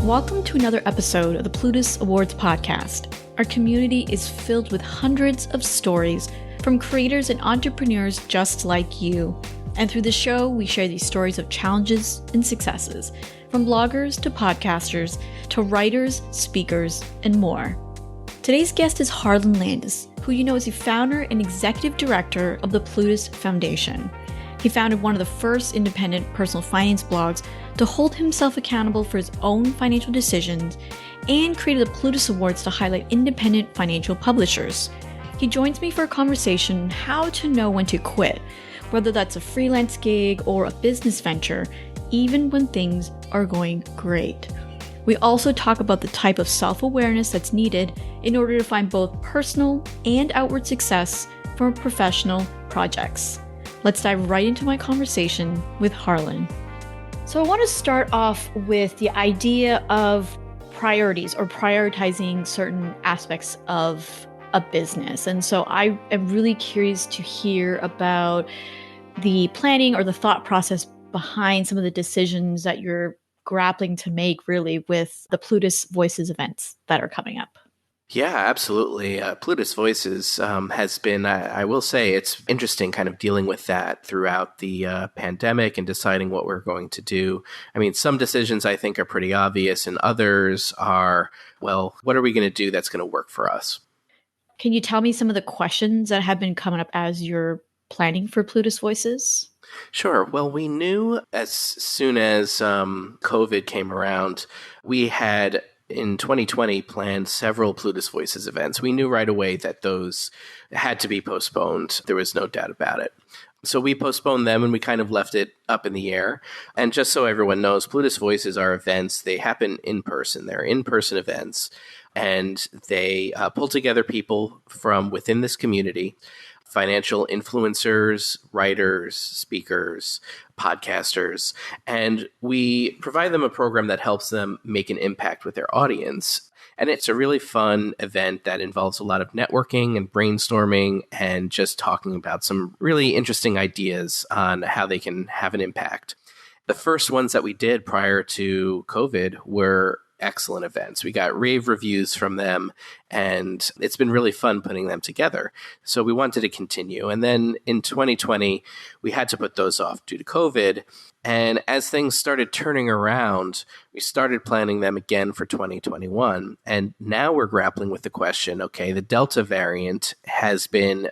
Welcome to another episode of the Plutus Awards Podcast. Our community is filled with hundreds of stories from creators and entrepreneurs just like you. And through the show, we share these stories of challenges and successes, from bloggers to podcasters to writers, speakers, and more. Today's guest is Harlan Landes, who you know is the founder and executive director of the Plutus Foundation. He founded one of the first independent personal finance blogs to hold himself accountable for his own financial decisions and created the Plutus Awards to highlight independent financial publishers. He joins me for a conversation on how to know when to quit, whether that's a freelance gig or a business venture, even when things are going great. We also talk about the type of self-awareness that's needed in order to find both personal and outward success from professional projects. Let's dive right into my conversation with Harlan. So I want to start off with the idea of priorities or prioritizing certain aspects of a business. And so I am really curious to hear about the planning or the thought process behind some of the decisions that you're grappling to make really with the Plutus Voices events that are coming up. Yeah, absolutely. Plutus Voices has been, I will say, it's interesting kind of dealing with that throughout the pandemic and deciding what we're going to do. I mean, some decisions I think are pretty obvious and others are, well, what are we going to do that's going to work for us? Can you tell me some of the questions that have been coming up as you're planning for Plutus Voices? Sure. Well, we knew as soon as COVID came around, we had in 2020 planned several Plutus Voices events. We knew right away that those had to be postponed. There was no doubt about it. So we postponed them and we kind of left it up in the air. And just so everyone knows, Plutus Voices are events. They happen in person. They're in-person events. And they pull together people from within this community, financial influencers, writers, speakers, podcasters, and we provide them a program that helps them make an impact with their audience. And it's a really fun event that involves a lot of networking and brainstorming and just talking about some really interesting ideas on how they can have an impact. The first ones that we did prior to COVID were excellent events. We got rave reviews from them, and it's been really fun putting them together. So we wanted to continue. And then in 2020, we had to put those off due to COVID. And as things started turning around, we started planning them again for 2021. And now we're grappling with the question, okay, the Delta variant has been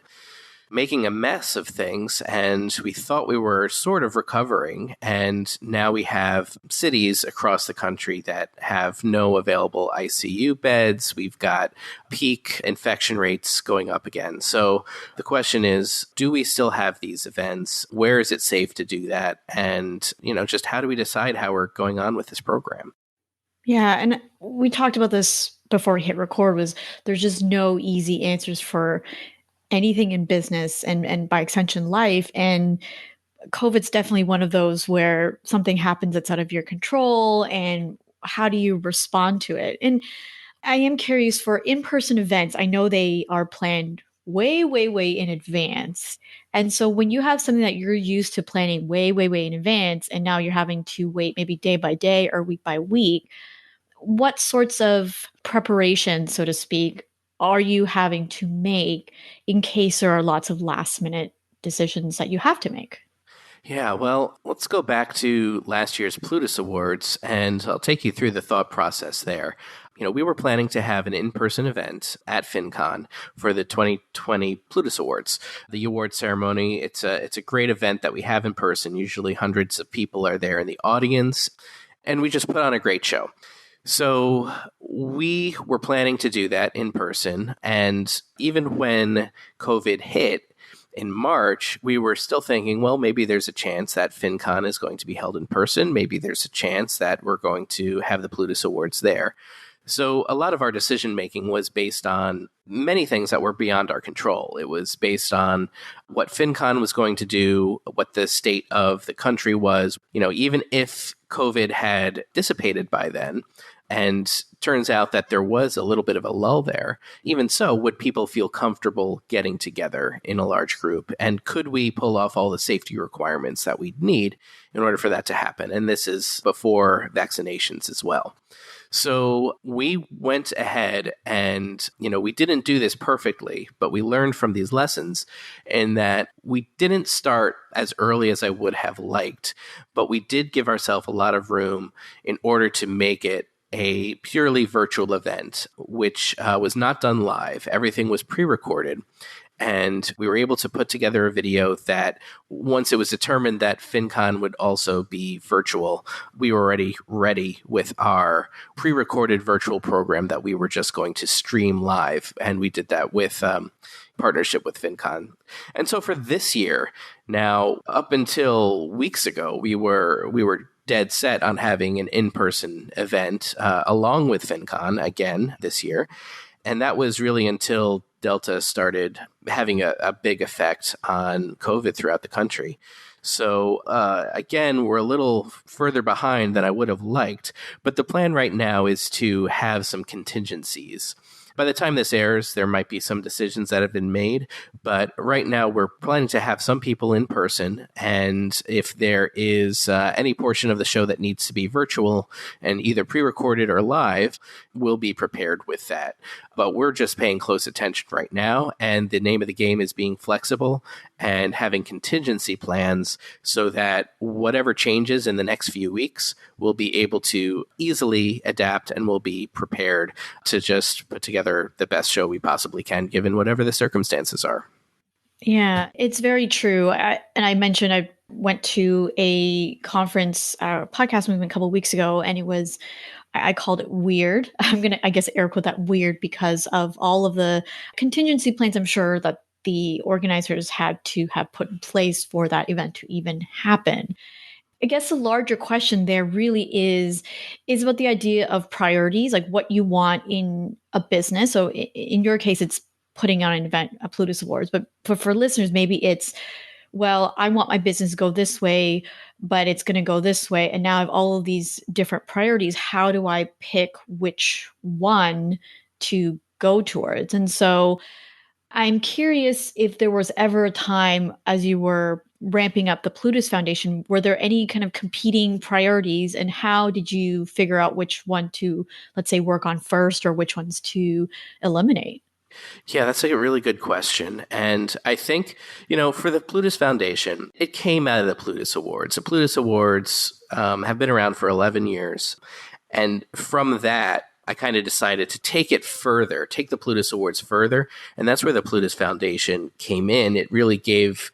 making a mess of things, and we thought we were sort of recovering, and now we have cities across the country that have no available ICU beds. We've got peak infection rates going up again. So the question is, do we still have these events? Where is it safe to do that? And, just how do we decide how we're going on with this program? Yeah, and we talked about this before we hit record, was there's just no easy answers for anything in business and by extension life. And COVID's definitely one of those where something happens that's out of your control, and how do you respond to it? And I am curious, for in-person events, I know they are planned way, way, way in advance. And so when you have something that you're used to planning way, way, way in advance, and now you're having to wait maybe day by day or week by week, what sorts of preparation, so to speak, are you having to make in case there are lots of last minute decisions that you have to make? Yeah, well, let's go back to last year's Plutus Awards, and I'll take you through the thought process there. We were planning to have an in-person event at FinCon for the 2020 Plutus Awards. The award ceremony, it's a great event that we have in person. Usually hundreds of people are there in the audience, and we just put on a great show. So we were planning to do that in person, and even when COVID hit in March, we were still thinking, well, maybe there's a chance that FinCon is going to be held in person. Maybe there's a chance that we're going to have the Plutus Awards there. So a lot of our decision-making was based on many things that were beyond our control. It was based on what FinCon was going to do, what the state of the country was. Even if COVID had dissipated by then, and turns out that there was a little bit of a lull there. Even so, would people feel comfortable getting together in a large group? And could we pull off all the safety requirements that we'd need in order for that to happen? And this is before vaccinations as well. So we went ahead and, we didn't do this perfectly, but we learned from these lessons in that we didn't start as early as I would have liked, but we did give ourselves a lot of room in order to make it a purely virtual event, which was not done live. Everything was pre-recorded. And we were able to put together a video that once it was determined that FinCon would also be virtual, we were already ready with our pre-recorded virtual program that we were just going to stream live. And we did that with partnership with FinCon. And so for this year, now up until weeks ago, we were dead set on having an in-person event along with FinCon again this year. And that was really until Delta started having a big effect on COVID throughout the country. So again, we're a little further behind than I would have liked. But the plan right now is to have some contingencies. By the time this airs, there might be some decisions that have been made, but right now we're planning to have some people in person, and if there is any portion of the show that needs to be virtual and either pre-recorded or live, we'll be prepared with that. But we're just paying close attention right now, and the name of the game is being flexible and having contingency plans so that whatever changes in the next few weeks, we'll be able to easily adapt and we'll be prepared to just put together the best show we possibly can, given whatever the circumstances are. Yeah, it's very true. I mentioned I went to a conference, podcast movement a couple of weeks ago, and I called it weird. I'm going to, I guess, air quote that weird because of all of the contingency plans I'm sure that the organizers had to have put in place for that event to even happen. I guess the larger question there really is about the idea of priorities, like what you want in a business. So in your case, it's putting on an event, a Plutus Awards, but for listeners, maybe it's, well, I want my business to go this way, but it's going to go this way. And now I have all of these different priorities. How do I pick which one to go towards? And so I'm curious if there was ever a time as you were ramping up the Plutus Foundation, were there any kind of competing priorities, and how did you figure out which one to, let's say, work on first or which ones to eliminate? Yeah, that's a really good question. And I think, for the Plutus Foundation, it came out of the Plutus Awards. The Plutus Awards have been around for 11 years. And from that, I kind of decided to take it further, take the Plutus Awards further. And that's where the Plutus Foundation came in. It really gave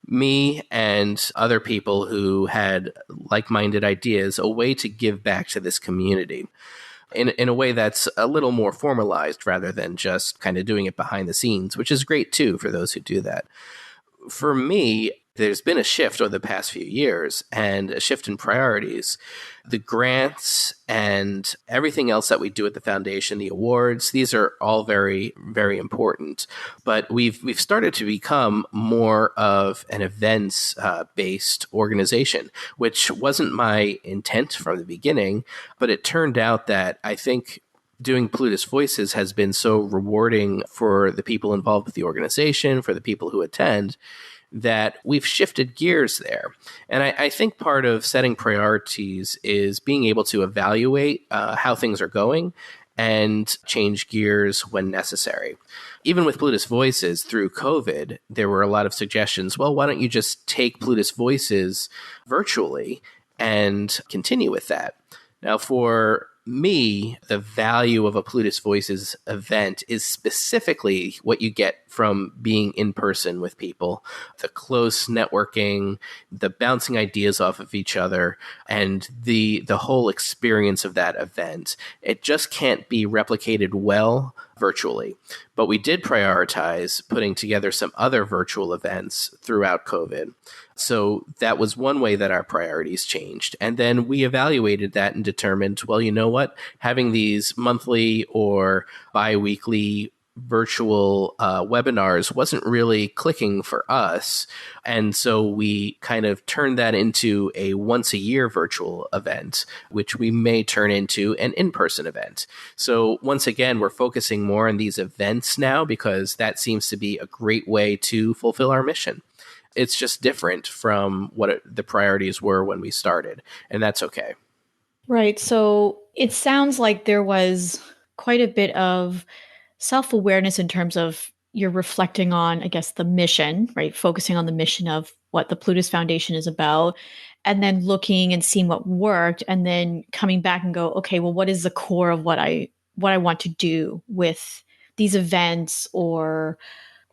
me and other people who had like-minded ideas a way to give back to this community in a way that's a little more formalized rather than just kind of doing it behind the scenes, which is great too for those who do that. For me, there's been a shift over the past few years and a shift in priorities. The grants and everything else that we do at the foundation, the awards, these are all very, very important. But we've started to become more of an events-based organization, which wasn't my intent from the beginning. But it turned out that I think doing Plutus Voices has been so rewarding for the people involved with the organization, for the people who attend, that we've shifted gears there. And I think part of setting priorities is being able to evaluate how things are going and change gears when necessary. Even with Plutus Voices through COVID, there were a lot of suggestions. Well, why don't you just take Plutus Voices virtually and continue with that? Now, for me, the value of a Plutus Voices event is specifically what you get from being in person with people, the close networking, the bouncing ideas off of each other, and the whole experience of that event. It just can't be replicated well virtually. But we did prioritize putting together some other virtual events throughout COVID. So that was one way that our priorities changed. And then we evaluated that and determined, well, you know what? Having these monthly or bi-weekly virtual webinars wasn't really clicking for us. And so we kind of turned that into a once a year virtual event, which we may turn into an in-person event. So once again, we're focusing more on these events now because that seems to be a great way to fulfill our mission. It's just different from what the priorities were when we started, and that's okay. Right. So It sounds like there was quite a bit of self-awareness in terms of you're reflecting on, I guess, the mission, right? Focusing on the mission of what the Plutus Foundation is about, and then looking and seeing what worked, and then coming back and go, okay, well, what is the core of what I want to do with these events or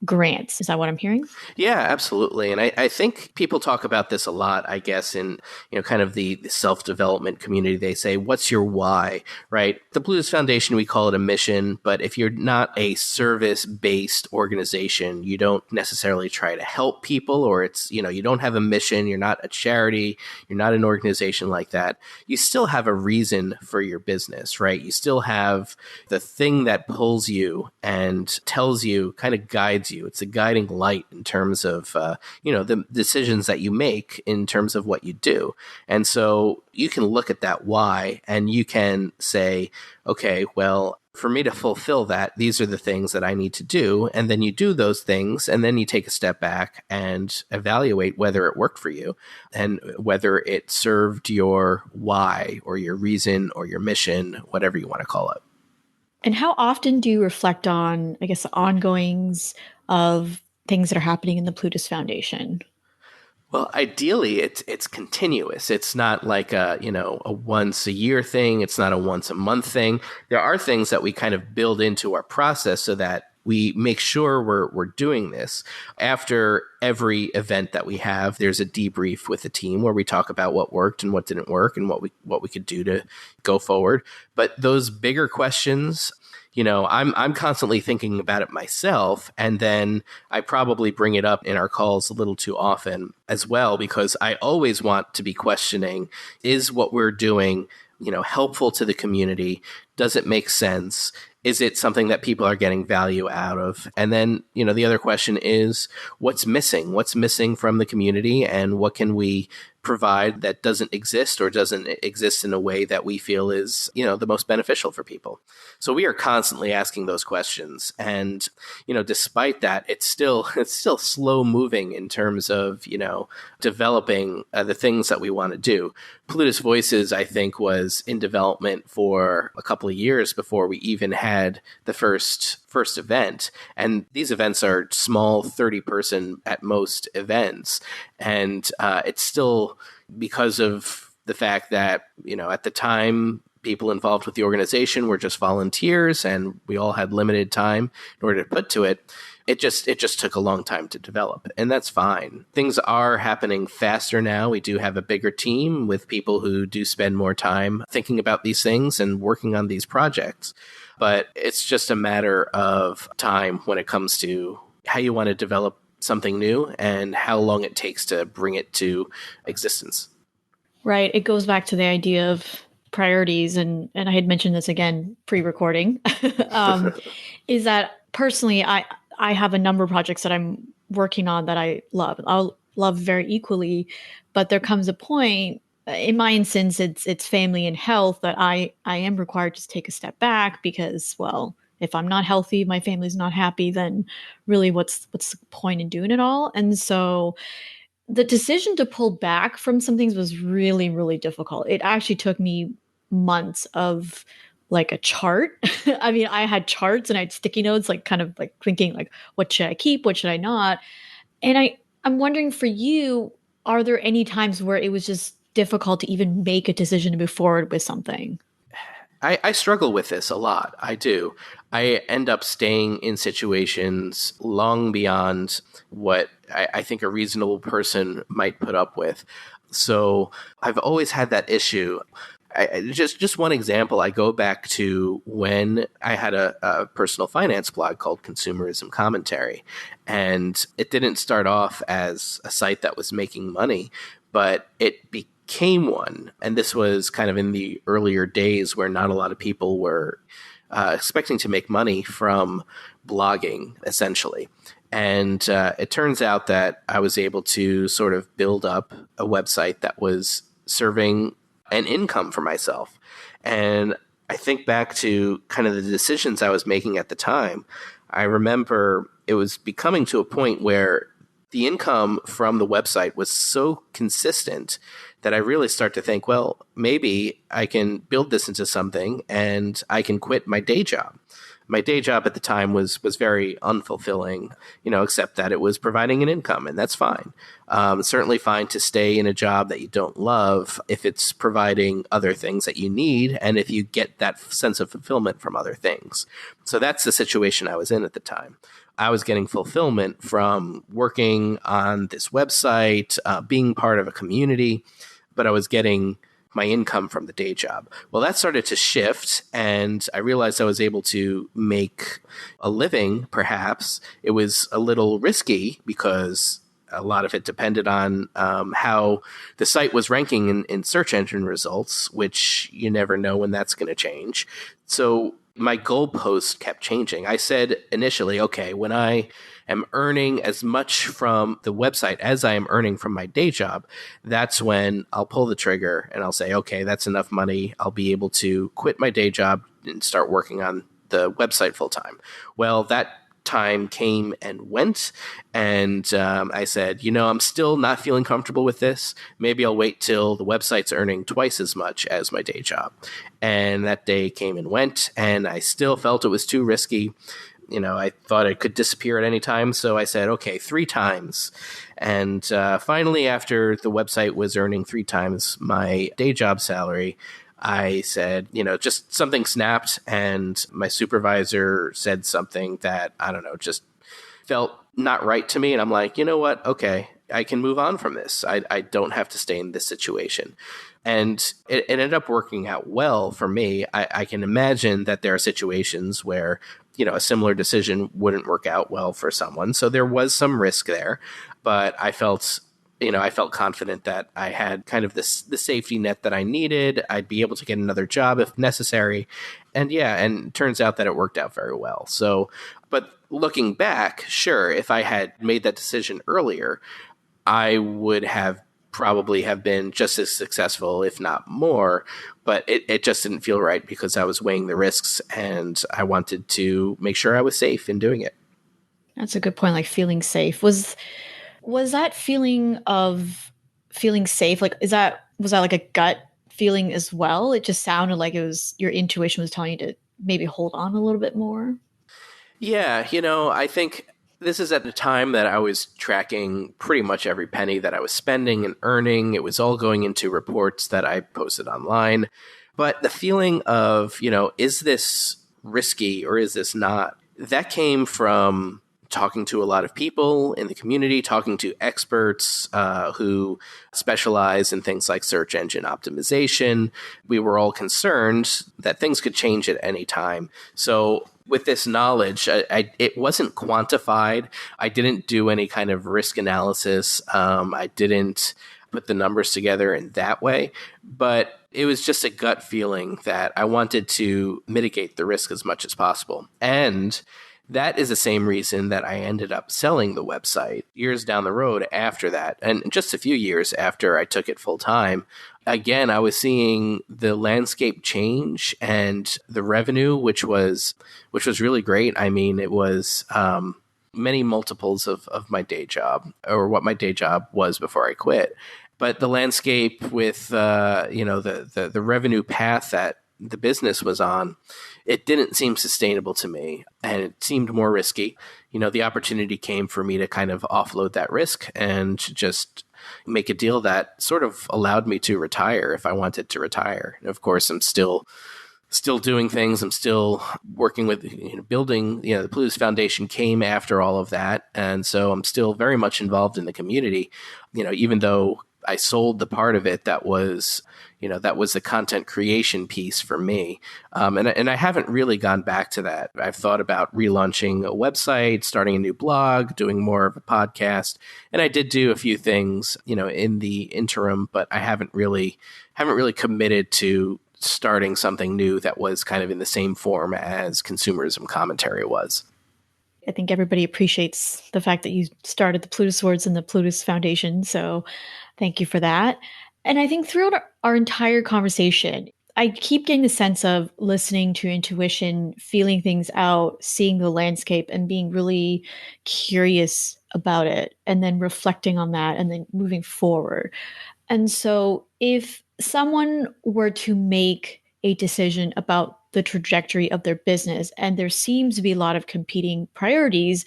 grants? Is that what I'm hearing? Yeah, absolutely. And I think people talk about this a lot, I guess, in, kind of the self-development community. They say, what's your why, right? The Plutus Foundation, we call it a mission, but if you're not a service-based organization, you don't necessarily try to help people, or it's, you don't have a mission, you're not a charity, you're not an organization like that. You still have a reason for your business, right? You still have the thing that pulls you and tells you, kind of guides you. It's a guiding light in terms of, the decisions that you make in terms of what you do. And so you can look at that why and you can say, okay, well, for me to fulfill that, these are the things that I need to do. And then you do those things, and then you take a step back and evaluate whether it worked for you and whether it served your why or your reason or your mission, whatever you want to call it. And how often do you reflect on, I guess, the ongoings of things that are happening in the Plutus Foundation? Well, ideally, it's continuous. It's not like a once a year thing. It's not a once a month thing. There are things that we kind of build into our process so that we make sure we're doing this. After every event that we have, there's a debrief with the team where we talk about what worked and what didn't work and what we could do to go forward. But those bigger questions, I'm constantly thinking about it myself, and then I probably bring it up in our calls a little too often as well, because I always want to be questioning, is what we're doing, helpful to the community? Does it make sense? Is it something that people are getting value out of? And then, the other question is, what's missing? What's missing from the community, and what can we provide that doesn't exist or doesn't exist in a way that we feel is, the most beneficial for people? So we are constantly asking those questions. And, despite that, it's still slow moving in terms of, developing the things that we want to do. Plutus Voices, I think, was in development for a couple of years before we even had the first event. And these events are small 30-person at most events. And it's still because of the fact that, at the time, people involved with the organization were just volunteers and we all had limited time in order to put to it. It just took a long time to develop, and that's fine. Things are happening faster now. We do have a bigger team with people who do spend more time thinking about these things and working on these projects. But it's just a matter of time when it comes to how you want to develop something new and how long it takes to bring it to existence. Right. It goes back to the idea of priorities. And I had mentioned this again pre-recording, is that personally, I have a number of projects that I'm working on that I love. I'll love very equally, but there comes a point, in my instance, it's family and health, that I am required to take a step back because, well, if I'm not healthy, my family's not happy, then really what's the point in doing it all? And so the decision to pull back from some things was really, really difficult. It actually took me months of like a chart. I mean, I had charts and I had sticky notes, like kind of like thinking like, what should I keep? What should I not? And I'm wondering for you, are there any times where it was just difficult to even make a decision to move forward with something? I struggle with this a lot. I do. I end up staying in situations long beyond what I think a reasonable person might put up with. So I've always had that issue. Just one example, I go back to when I had a personal finance blog called Consumerism Commentary. And it didn't start off as a site that was making money, but it became one. And this was kind of in the earlier days where not a lot of people were expecting to make money from blogging, essentially. And it turns out that I was able to sort of build up a website that was serving an income for myself. And I think back to kind of the decisions I was making at the time. I remember it was becoming to a point where the income from the website was so consistent that I really start to think, well, maybe I can build this into something and I can quit my day job. My day job at the time was very unfulfilling, except that it was providing an income, and that's fine. It's certainly fine to stay in a job that you don't love if it's providing other things that you need and if you get that sense of fulfillment from other things. So that's the situation I was in at the time. I was getting fulfillment from working on this website, being part of a community, but I was getting my income from the day job. Well, that started to shift, and I realized I was able to make a living, perhaps. It was a little risky because a lot of it depended on how the site was ranking in search engine results, which you never know when that's going to change. So my goalpost kept changing. I said initially, okay, when I am earning as much from the website as I am earning from my day job, that's when I'll pull the trigger and I'll say, okay, that's enough money. I'll be able to quit my day job and start working on the website full time. Well, that time came and went, and I said, I'm still not feeling comfortable with this. Maybe I'll wait till the website's earning twice as much as my day job. And that day came and went, and I still felt it was too risky. I thought it could disappear at any time. So I said, okay, 3 times. And finally, after the website was earning 3 times my day job salary, I said, just something snapped, and my supervisor said something that, I don't know, just felt not right to me. And I'm like, you know what? Okay, I can move on from this. I don't have to stay in this situation. And it ended up working out well for me. I can imagine that there are situations where, a similar decision wouldn't work out well for someone. So there was some risk there, but I felt confident that I had kind of the safety net that I needed. I'd be able to get another job if necessary. And and it turns out that it worked out very well. So, but looking back, sure, if I had made that decision earlier, I would probably have been just as successful, if not more, but it just didn't feel right because I was weighing the risks and I wanted to make sure I was safe in doing it. That's a good point, like feeling safe. Was that feeling of feeling safe, was that like a gut feeling as well? It just sounded like it was your intuition was telling you to maybe hold on a little bit more. Yeah, I think this is at the time that I was tracking pretty much every penny that I was spending and earning. It was all going into reports that I posted online. But the feeling of, is this risky or is this not? That came from talking to a lot of people in the community, talking to experts who specialize in things like search engine optimization. We were all concerned that things could change at any time. So with this knowledge, it wasn't quantified. I didn't do any kind of risk analysis. I didn't put the numbers together in that way, but it was just a gut feeling that I wanted to mitigate the risk as much as possible. And that is the same reason that I ended up selling the website years down the road after that. And just a few years after I took it full time, again, I was seeing the landscape change and the revenue, which was really great. I mean, it was many multiples of my day job, or what my day job was before I quit. But the landscape with the revenue path that the business was on, it didn't seem sustainable to me, and it seemed more risky. The opportunity came for me to kind of offload that risk and just make a deal that sort of allowed me to retire if I wanted to retire. And of course, I'm still doing things. I'm still working with building. The Plutus Foundation came after all of that, and so I'm still very much involved in the community. Even though I sold the part of it that was the content creation piece for me. And I haven't really gone back to that. I've thought about relaunching a website, starting a new blog, doing more of a podcast. And I did do a few things, in the interim, but I haven't really committed to starting something new that was kind of in the same form as consumerism commentary was. I think everybody appreciates the fact that you started the Plutus Awards and the Plutus Foundation. So thank you for that. And I think throughout our entire conversation, I keep getting the sense of listening to intuition, feeling things out, seeing the landscape, and being really curious about it, and then reflecting on that, and then moving forward. And so, if someone were to make a decision about the trajectory of their business, and there seems to be a lot of competing priorities,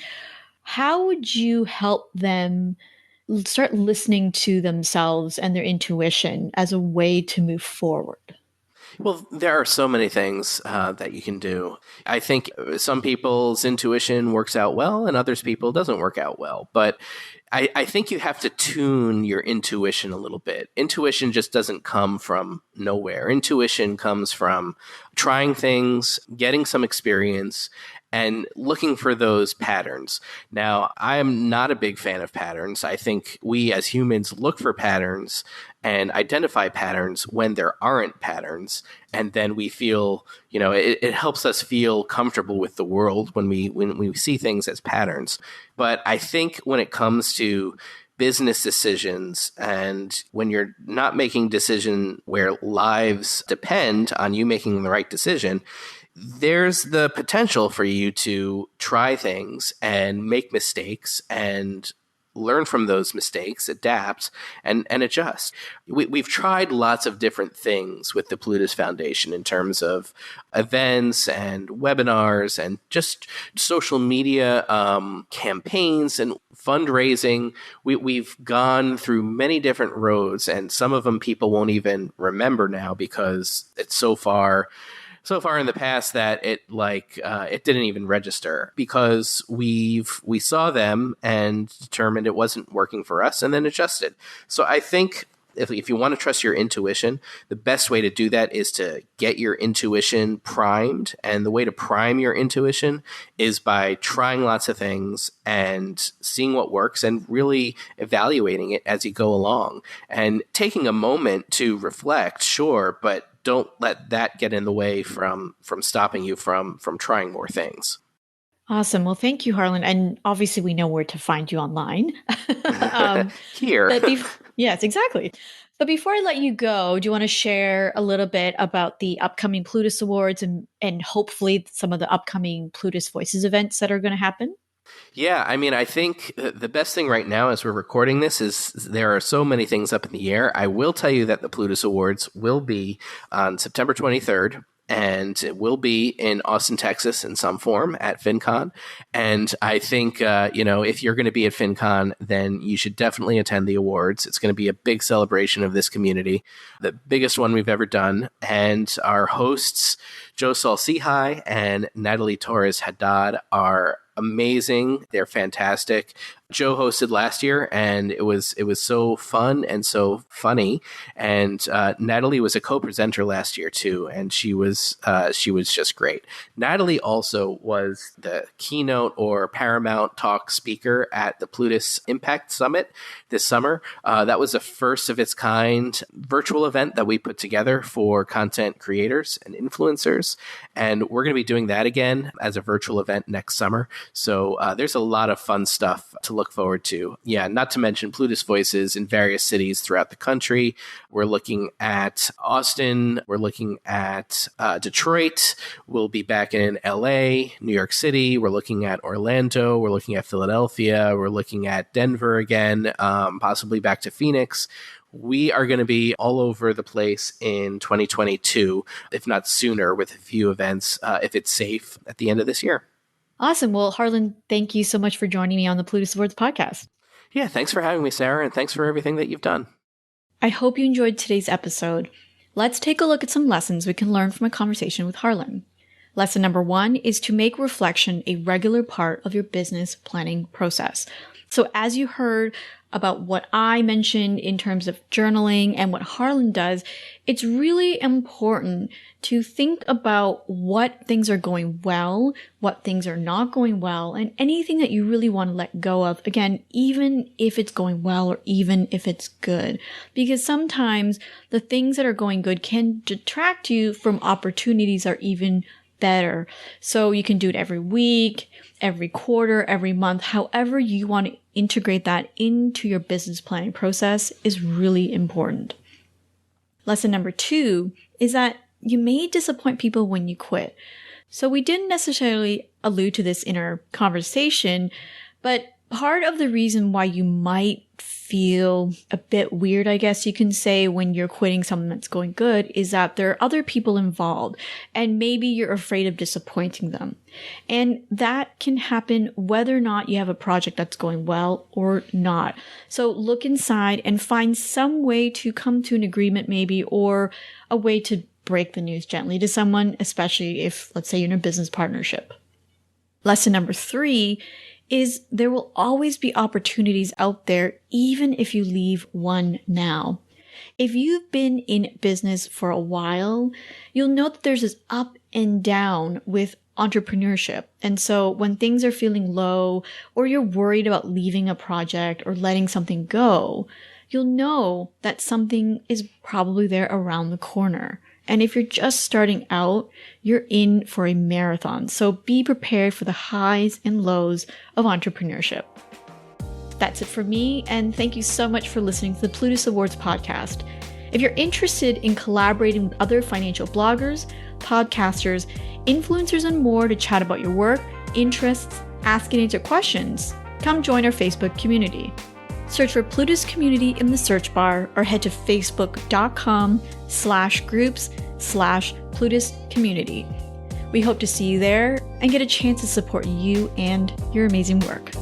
how would you help them start listening to themselves and their intuition as a way to move forward? Well, there are so many things that you can do. I think some people's intuition works out well and others people doesn't work out well. But I think you have to tune your intuition a little bit. Intuition just doesn't come from nowhere. Intuition comes from trying things, getting some experience, and looking for those patterns. Now, I am not a big fan of patterns. I think we as humans look for patterns and identify patterns when there aren't patterns. And then we feel, it helps us feel comfortable with the world when we see things as patterns. But I think when it comes to business decisions, and when you're not making decision where lives depend on you making the right decision, there's the potential for you to try things and make mistakes and learn from those mistakes, adapt, and adjust. We've tried lots of different things with the Plutus Foundation in terms of events and webinars and just social media campaigns and fundraising. We've gone through many different roads, and some of them people won't even remember now because it's so far in the past that it didn't even register, because we saw them and determined it wasn't working for us and then adjusted. So I think if you want to trust your intuition, the best way to do that is to get your intuition primed. And the way to prime your intuition is by trying lots of things and seeing what works and really evaluating it as you go along and taking a moment to reflect, sure, but don't let that get in the way from stopping you from trying more things. Awesome. Well, thank you, Harlan. And obviously we know where to find you online. Here. Yes, exactly. But before I let you go, do you want to share a little bit about the upcoming Plutus Awards and hopefully some of the upcoming Plutus Voices events that are going to happen? Yeah, I mean, I think the best thing right now as we're recording this is there are so many things up in the air. I will tell you that the Plutus Awards will be on September 23rd. And it will be in Austin, Texas in some form at FinCon. And I think, if you're going to be at FinCon, then you should definitely attend the awards. It's going to be a big celebration of this community, the biggest one we've ever done. And our hosts, Joe Salsihai and Natalie Torres Haddad, are amazing. They're fantastic. Joe hosted last year, and it was so fun and so funny. And Natalie was a co-presenter last year too, and she was just great. Natalie also was the keynote or Paramount Talk speaker at the Plutus Impact Summit this summer. That was a first of its kind virtual event that we put together for content creators and influencers, and we're going to be doing that again as a virtual event next summer. So there's a lot of fun stuff to look forward to. Yeah, not to mention Plutus Voices in various cities throughout the country. We're looking at Austin. We're looking at Detroit. We'll be back in LA, New York City. We're looking at Orlando. We're looking at Philadelphia. We're looking at Denver again, possibly back to Phoenix. We are going to be all over the place in 2022, if not sooner, with a few events, if it's safe, at the end of this year. Awesome. Well, Harlan, thank you so much for joining me on the Plutus Awards podcast. Yeah, thanks for having me, Sarah, and thanks for everything that you've done. I hope you enjoyed today's episode. Let's take a look at some lessons we can learn from a conversation with Harlan. Lesson number 1 is to make reflection a regular part of your business planning process. So as you heard about what I mentioned in terms of journaling and what Harlan does, it's really important to think about what things are going well, what things are not going well, and anything that you really want to let go of. Again, even if it's going well or even if it's good, because sometimes the things that are going good can detract you from opportunities that are even better. So you can do it every week, every quarter, every month, however you want to integrate that into your business planning process is really important. Lesson number 2 is that you may disappoint people when you quit. So we didn't necessarily allude to this in our conversation, but part of the reason why you might feel a bit weird, I guess you can say, when you're quitting something that's going good is that there are other people involved and maybe you're afraid of disappointing them. And that can happen whether or not you have a project that's going well or not. So look inside and find some way to come to an agreement maybe, or a way to break the news gently to someone, especially if, let's say, you're in a business partnership. Lesson number 3 is there will always be opportunities out there, even if you leave one now. If you've been in business for a while, you'll know that there's this up and down with entrepreneurship. And so when things are feeling low, or you're worried about leaving a project or letting something go, you'll know that something is probably there around the corner. And if you're just starting out, you're in for a marathon. So be prepared for the highs and lows of entrepreneurship. That's it for me, and thank you so much for listening to the Plutus Awards Podcast. If you're interested in collaborating with other financial bloggers, podcasters, influencers, and more to chat about your work, interests, ask and answer questions, come join our Facebook community. Search for Plutus Community in the search bar or head to facebook.com/groups/Plutus Community. We hope to see you there and get a chance to support you and your amazing work.